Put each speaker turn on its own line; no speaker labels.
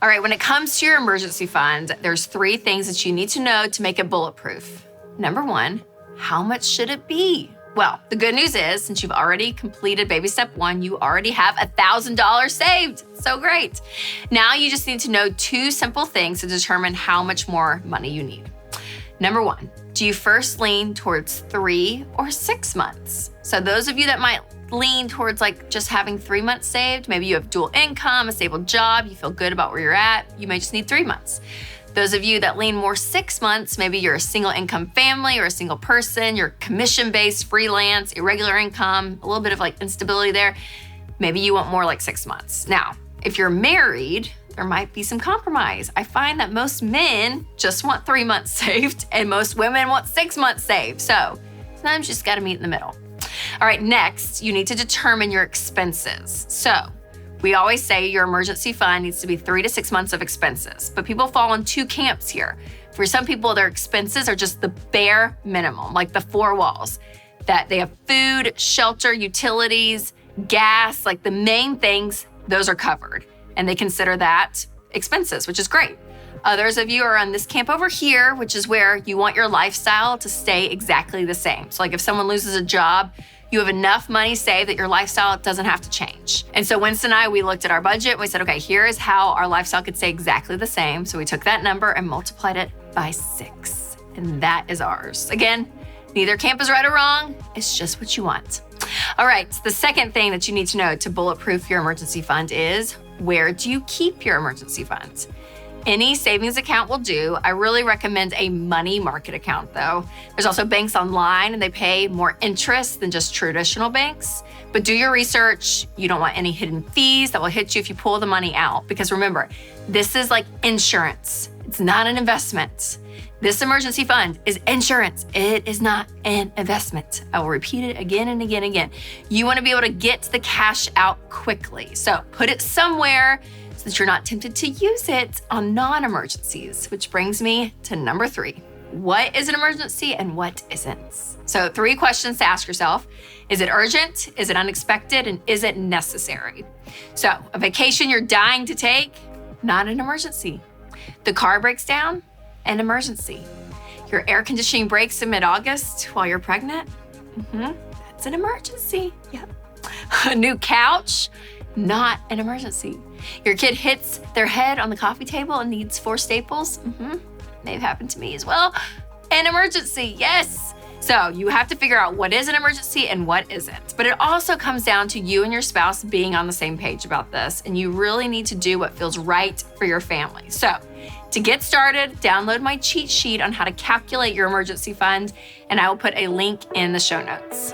All right, when it comes to your emergency fund, there's 3 things that you need to know to make it bulletproof. Number 1, how much should it be? Well, the good news is, since you've already completed baby step 1, you already have $1,000 saved. So great. Now you just need to know 2 simple things to determine how much more money you need. Number 1, do you first lean towards 3 or 6 months? So those of you that might lean towards like just having 3 months saved, maybe you have dual income, a stable job, you feel good about where you're at, you may just need 3 months. Those of you that lean more 6 months, maybe you're a single income family or a single person, you're commission-based, freelance, irregular income, a little bit of like instability there. Maybe you want more like 6 months. Now, if you're married, there might be some compromise. I find that most men just want 3 months saved and most women want 6 months saved. So sometimes you just gotta meet in the middle. All right, next, you need to determine your expenses. So we always say your emergency fund needs to be 3 to 6 months of expenses, but people fall in 2 camps here. For some people, their expenses are just the bare minimum, like the 4 walls, that they have food, shelter, utilities, gas, like the main things, those are covered. And they consider that expenses, which is great. Others of you are on this camp over here, which is where you want your lifestyle to stay exactly the same. So like if someone loses a job, you have enough money saved that your lifestyle doesn't have to change. And so Winston and I, we looked at our budget and we said, okay, here is how our lifestyle could stay exactly the same. So we took that number and multiplied it by 6. And that is ours. Again, neither camp is right or wrong. It's just what you want. All right, the second thing that you need to know to bulletproof your emergency fund is, where do you keep your emergency funds? Any savings account will do. I really recommend a money market account though. There's also banks online and they pay more interest than just traditional banks. But do your research. You don't want any hidden fees that will hit you if you pull the money out. Because remember, this is like insurance. It's not an investment. This emergency fund is insurance. It is not an investment. I will repeat it again and again and again. You want to be able to get the cash out quickly. So put it somewhere so that you're not tempted to use it on non-emergencies, which brings me to number 3. What is an emergency and what isn't? So 3 questions to ask yourself. Is it urgent? Is it unexpected? And is it necessary? So a vacation you're dying to take, not an emergency. The car breaks down, an emergency. Your air conditioning breaks in mid-August while you're pregnant, that's an emergency. Yep. A new couch, not an emergency. Your kid hits their head on the coffee table and needs 4 staples. They've happened to me as well. An emergency, yes. So you have to figure out what is an emergency and what isn't. But it also comes down to you and your spouse being on the same page about this, and you really need to do what feels right for your family. So to get started, download my cheat sheet on how to calculate your emergency fund, and I will put a link in the show notes.